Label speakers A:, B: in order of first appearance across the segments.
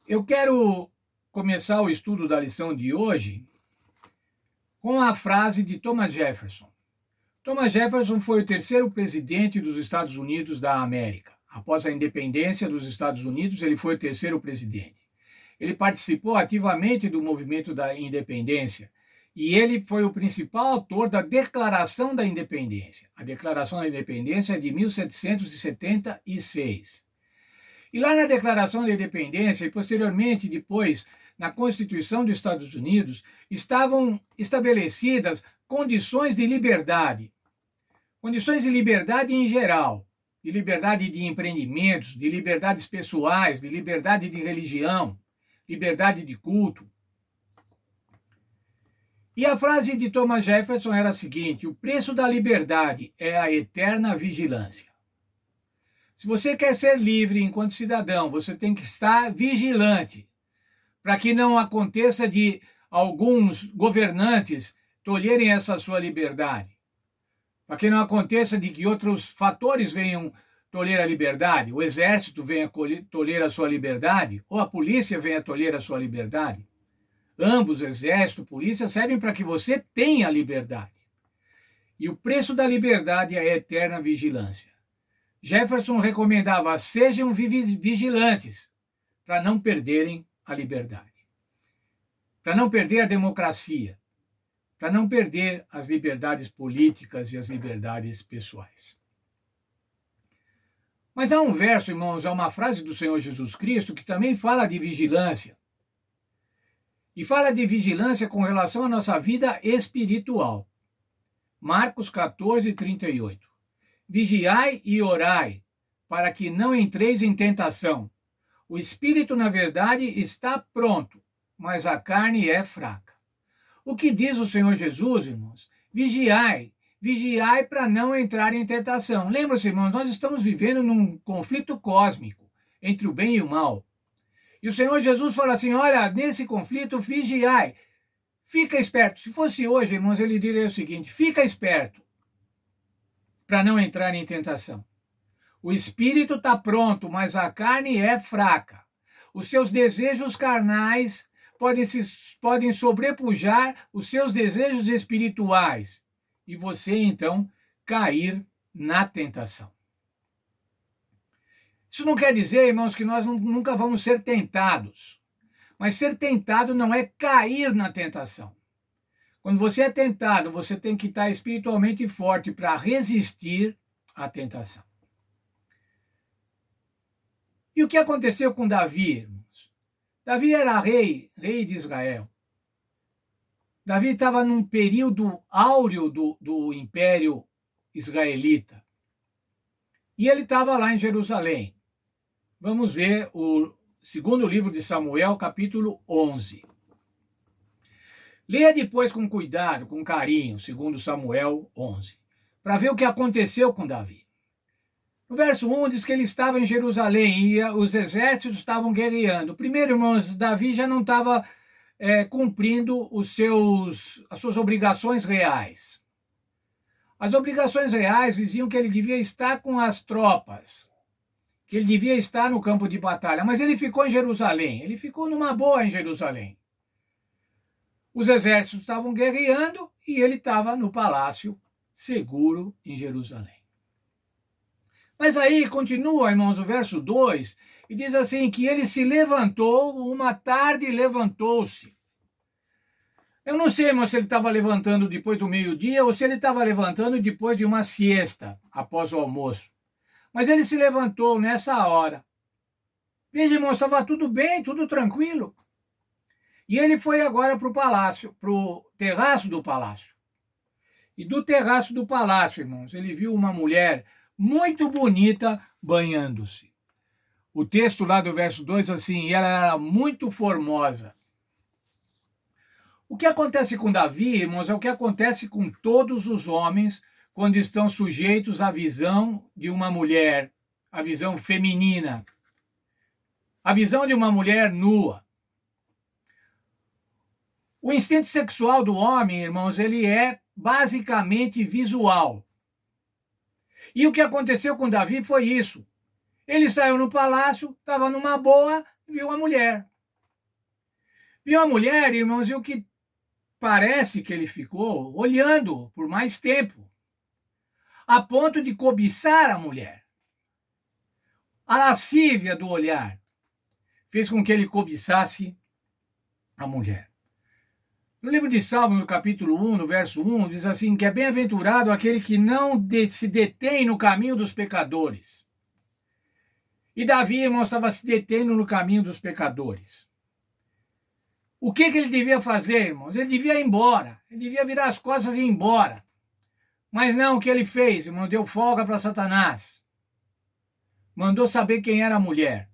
A: Eu quero começar o estudo da lição de hoje com a frase de Thomas Jefferson. Thomas Jefferson foi o terceiro presidente dos Estados Unidos da América. Após a independência dos Estados Unidos, ele foi o terceiro presidente. Ele participou ativamente do movimento da independência e ele foi o principal autor da Declaração da Independência. A Declaração da Independência é de 1776. E lá na Declaração da Independência e posteriormente depois na Constituição dos Estados Unidos estavam estabelecidas condições de liberdade em geral, de liberdade de empreendimentos, de liberdades pessoais, de liberdade de religião, liberdade de culto. E a frase de Thomas Jefferson era a seguinte: o preço da liberdade é a eterna vigilância. Se você quer ser livre enquanto cidadão, você tem que estar vigilante para que não aconteça de alguns governantes tolherem essa sua liberdade, para que não aconteça de que outros fatores venham tolher a liberdade, o exército venha tolher a sua liberdade, ou a polícia venha tolher a sua liberdade. Ambos, exército e polícia, servem para que você tenha liberdade. E o preço da liberdade é a eterna vigilância. Jefferson recomendava: sejam vigilantes para não perderem a liberdade, para não perder a democracia, para não perder as liberdades políticas e as liberdades pessoais. Mas há um verso, irmãos, há uma frase do Senhor Jesus Cristo que também fala de vigilância. E fala de vigilância com relação à nossa vida espiritual. Marcos 14, 38. Vigiai e orai, para que não entreis em tentação. O espírito, na verdade, está pronto, mas a carne é fraca. O que diz o Senhor Jesus, irmãos? Vigiai para não entrar em tentação. Lembra-se, irmãos, nós estamos vivendo num conflito cósmico entre o bem e o mal. E o Senhor Jesus fala assim: olha, nesse conflito, vigiai. Fica esperto. Se fosse hoje, irmãos, ele diria o seguinte: fica esperto para não entrar em tentação. O espírito está pronto, mas a carne é fraca. Os seus desejos carnais podem sobrepujar os seus desejos espirituais e você, então, cair na tentação. Isso não quer dizer, irmãos, que nós nunca vamos ser tentados. Mas ser tentado não é cair na tentação. Quando você é tentado, você tem que estar espiritualmente forte para resistir à tentação. E o que aconteceu com Davi, irmãos? Davi era rei de Israel. Davi estava num período áureo do Império Israelita. E ele estava lá em Jerusalém. Vamos ver o segundo livro de Samuel, capítulo 11. Leia depois com cuidado, com carinho, segundo Samuel 11, para ver o que aconteceu com Davi. No verso 1 diz que ele estava em Jerusalém e os exércitos estavam guerreando. Primeiro, irmãos, Davi já não estava cumprindo as suas obrigações reais. As obrigações reais diziam que ele devia estar com as tropas, que ele devia estar no campo de batalha, mas ele ficou em Jerusalém, ele ficou numa boa em Jerusalém. Os exércitos estavam guerreando e ele estava no palácio, seguro em Jerusalém. Mas aí continua, irmãos, o verso 2, e diz assim, que ele se levantou, uma tarde levantou-se. Eu não sei, irmão, se ele estava levantando depois do meio-dia ou se ele estava levantando depois de uma siesta, após o almoço. Mas ele se levantou nessa hora. Veja, irmão, estava tudo bem, tudo tranquilo. E ele foi agora para o palácio, para o terraço do palácio. E do terraço do palácio, irmãos, ele viu uma mulher muito bonita banhando-se. O texto lá do verso 2, assim, ela era muito formosa. O que acontece com Davi, irmãos, é o que acontece com todos os homens quando estão sujeitos à visão de uma mulher, a visão feminina, a visão de uma mulher nua. O instinto sexual do homem, irmãos, ele é basicamente visual. E o que aconteceu com Davi foi isso. Ele saiu no palácio, estava numa boa, viu a mulher. Viu a mulher, irmãos, e o que parece que ele ficou olhando por mais tempo, a ponto de cobiçar a mulher. A lascívia do olhar fez com que ele cobiçasse a mulher. No livro de Salmos, no capítulo 1, no verso 1, diz assim, que é bem-aventurado aquele que não se detém no caminho dos pecadores. E Davi, irmãos, estava se detendo no caminho dos pecadores. O que ele devia fazer, irmãos? Ele devia ir embora. Ele devia virar as costas e ir embora. Mas não, o que ele fez, irmão? Deu folga para Satanás. Mandou saber quem era a mulher.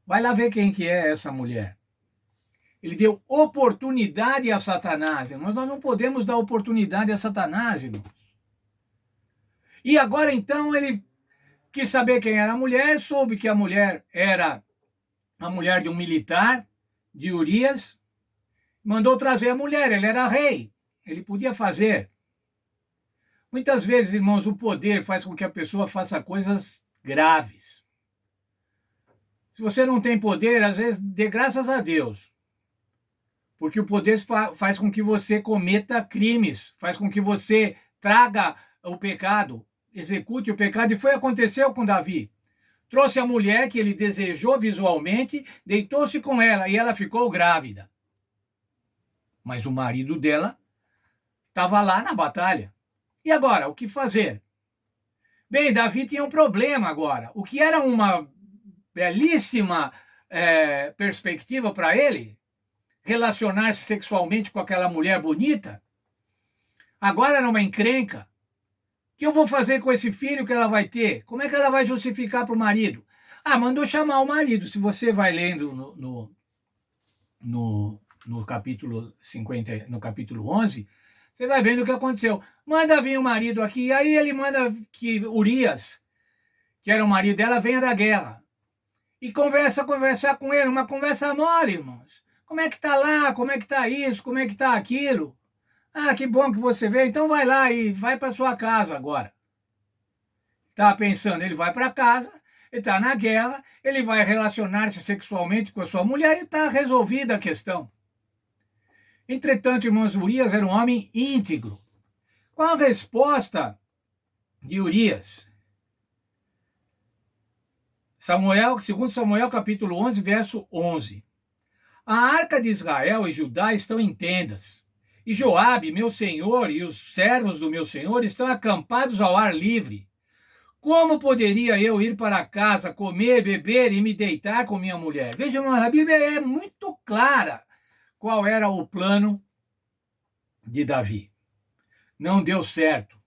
A: Vai lá ver quem que é essa mulher. Ele deu oportunidade a Satanás, irmãos. Nós não podemos dar oportunidade a Satanás, irmãos. E agora, então, ele quis saber quem era a mulher, soube que a mulher era a mulher de um militar, de Urias, mandou trazer a mulher, ele era rei, ele podia fazer. Muitas vezes, irmãos, o poder faz com que a pessoa faça coisas graves. Se você não tem poder, às vezes, dê graças a Deus. Porque o poder faz com que você cometa crimes, faz com que você traga o pecado, execute o pecado. E foi o que aconteceu com Davi. Trouxe a mulher que ele desejou visualmente, deitou-se com ela e ela ficou grávida. Mas o marido dela estava lá na batalha. E agora, o que fazer? Bem, Davi tinha um problema agora. O que era uma belíssima perspectiva para ele, relacionar-se sexualmente com aquela mulher bonita, agora era uma encrenca. O que eu vou fazer com esse filho que ela vai ter? Como é que ela vai justificar para o marido? Ah, mandou chamar o marido. Se você vai lendo no capítulo 50, no capítulo 11, você vai vendo o que aconteceu. Manda vir o marido aqui, e aí ele manda que Urias, que era o marido dela, venha da guerra. E conversar com ele, uma conversa mole, irmãos. Como é que tá lá? Como é que tá isso? Como é que tá aquilo? Ah, que bom que você veio. Então vai lá e vai para sua casa agora. Estava pensando, ele vai para casa, ele está na guerra, ele vai relacionar-se sexualmente com a sua mulher e está resolvida a questão. Entretanto, irmãos, Urias era um homem íntegro. Qual a resposta de Urias? Segundo Samuel, capítulo 11, verso 11. A arca de Israel e Judá estão em tendas, e Joabe, meu senhor, e os servos do meu senhor estão acampados ao ar livre. Como poderia eu ir para casa, comer, beber e me deitar com minha mulher? Vejam, a Bíblia é muito clara qual era o plano de Davi. Não deu certo.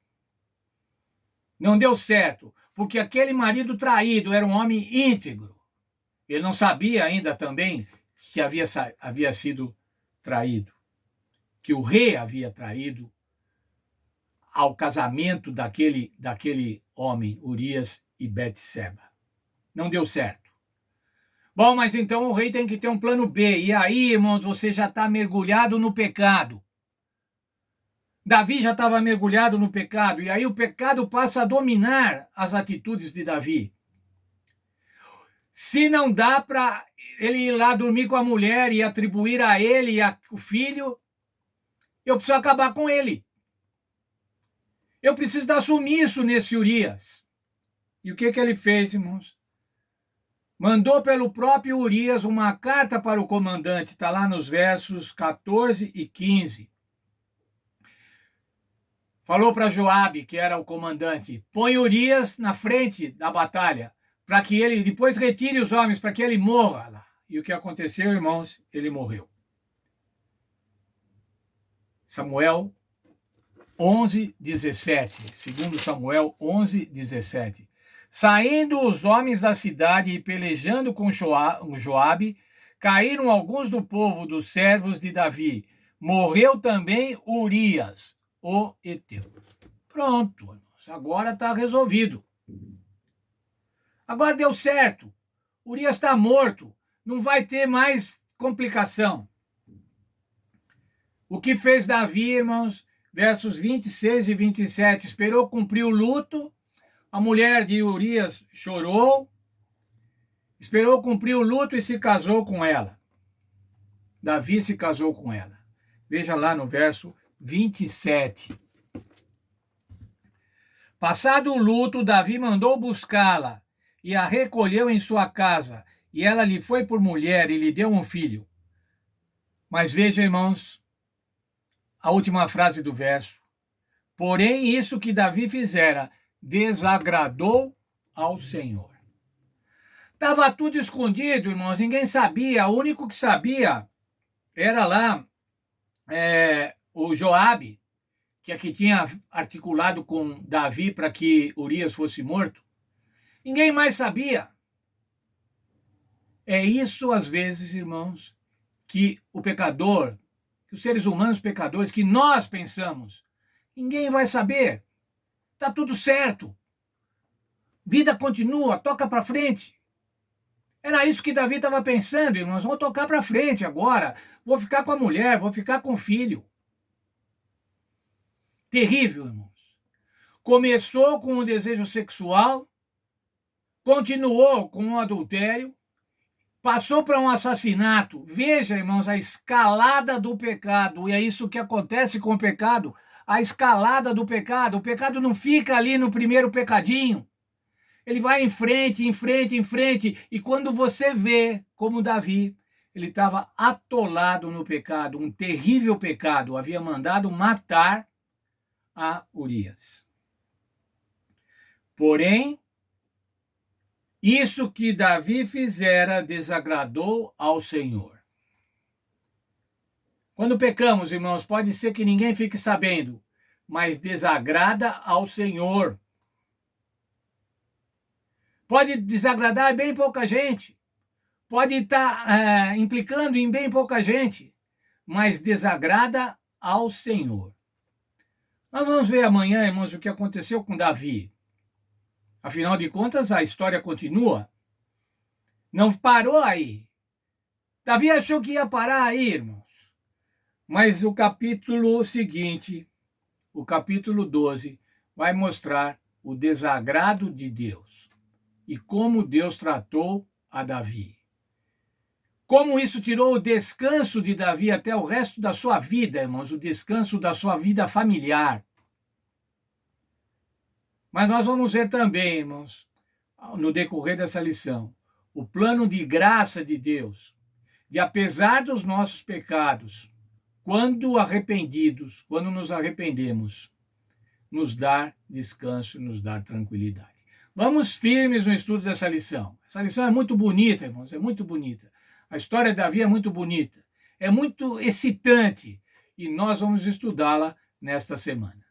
A: Não deu certo, porque aquele marido traído era um homem íntegro. Ele não sabia ainda também que havia sido traído, que o rei havia traído ao casamento daquele homem, Urias e Betseba. Não deu certo. Bom, mas então o rei tem que ter um plano B. E aí, irmãos, você já está mergulhado no pecado. Davi já estava mergulhado no pecado, e aí o pecado passa a dominar as atitudes de Davi. Se não dá para ele ir lá dormir com a mulher e atribuir a ele e o filho, eu preciso acabar com ele. Eu preciso dar sumiço nesse Urias. E o que ele fez, irmãos? Mandou pelo próprio Urias uma carta para o comandante, está lá nos versos 14 e 15. Falou para Joabe, que era o comandante, põe Urias na frente da batalha, para que ele depois retire os homens, para que ele morra lá. E o que aconteceu, irmãos? Ele morreu. Samuel 11, 17. Segundo Samuel 11, 17. Saindo os homens da cidade e pelejando com Joabe, caíram alguns do povo dos servos de Davi. Morreu também Urias, o heteu. Pronto, irmãos, agora está resolvido. Agora deu certo. Urias está morto. Não vai ter mais complicação. O que fez Davi, irmãos? Versos 26 e 27. Esperou cumprir o luto. A mulher de Urias chorou. Esperou cumprir o luto e se casou com ela. Davi se casou com ela. Veja lá no verso 27. Passado o luto, Davi mandou buscá-la e a recolheu em sua casa, e ela lhe foi por mulher e lhe deu um filho. Mas veja, irmãos, a última frase do verso. Porém, isso que Davi fizera desagradou ao Senhor. Estava tudo escondido, irmãos, ninguém sabia. O único que sabia era lá o Joabe, que aqui tinha articulado com Davi para que Urias fosse morto. Ninguém mais sabia. É isso, às vezes, irmãos, que o pecador, que os seres humanos pecadores, que nós pensamos, ninguém vai saber. Está tudo certo. Vida continua, toca para frente. Era isso que Davi estava pensando, irmãos. Vou tocar para frente agora. Vou ficar com a mulher, vou ficar com o filho. Terrível, irmãos. Começou com o desejo sexual, continuou com o adultério, passou para um assassinato. Veja, irmãos, a escalada do pecado. E é isso que acontece com o pecado. A escalada do pecado. O pecado não fica ali no primeiro pecadinho. Ele vai em frente, em frente, em frente. E quando você vê, como Davi, ele estava atolado no pecado, um terrível pecado. Havia mandado matar a Urias. Porém, isso que Davi fizera desagradou ao Senhor. Quando pecamos, irmãos, pode ser que ninguém fique sabendo, mas desagrada ao Senhor. Pode desagradar bem pouca gente, pode estar implicando em bem pouca gente, mas desagrada ao Senhor. Nós vamos ver amanhã, irmãos, o que aconteceu com Davi. Afinal de contas, a história continua. Não parou aí. Davi achou que ia parar aí, irmãos. Mas o capítulo seguinte, o capítulo 12, vai mostrar o desagrado de Deus e como Deus tratou a Davi. Como isso tirou o descanso de Davi até o resto da sua vida, irmãos, o descanso da sua vida familiar. Mas nós vamos ver também, irmãos, no decorrer dessa lição, o plano de graça de Deus, de apesar dos nossos pecados, quando arrependidos, quando nos arrependemos, nos dar descanso, nos dar tranquilidade. Vamos firmes no estudo dessa lição. Essa lição é muito bonita, irmãos, é muito bonita. A história de Davi é muito bonita, é muito excitante e nós vamos estudá-la nesta semana.